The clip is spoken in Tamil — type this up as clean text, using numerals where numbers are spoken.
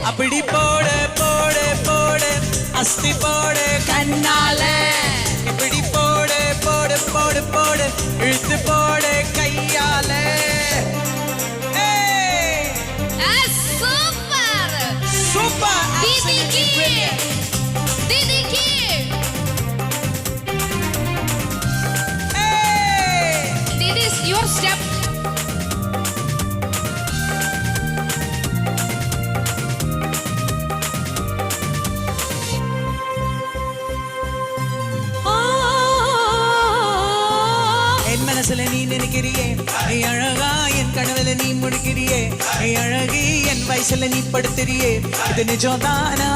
அப்படி போடு போடு போடு அஸ்தி போடு கண்ணால இப்படி போடு போடு போடு போடு இழுத்து போடு கையால super This is your step. என் மனசுல நீ நினைக்கிறியே நீ அழகா என் கனவுல நீ முடிக்கிறியே நீ அழகி என் வயசுல நீ படுத்துறியே இது நிஜம்தானா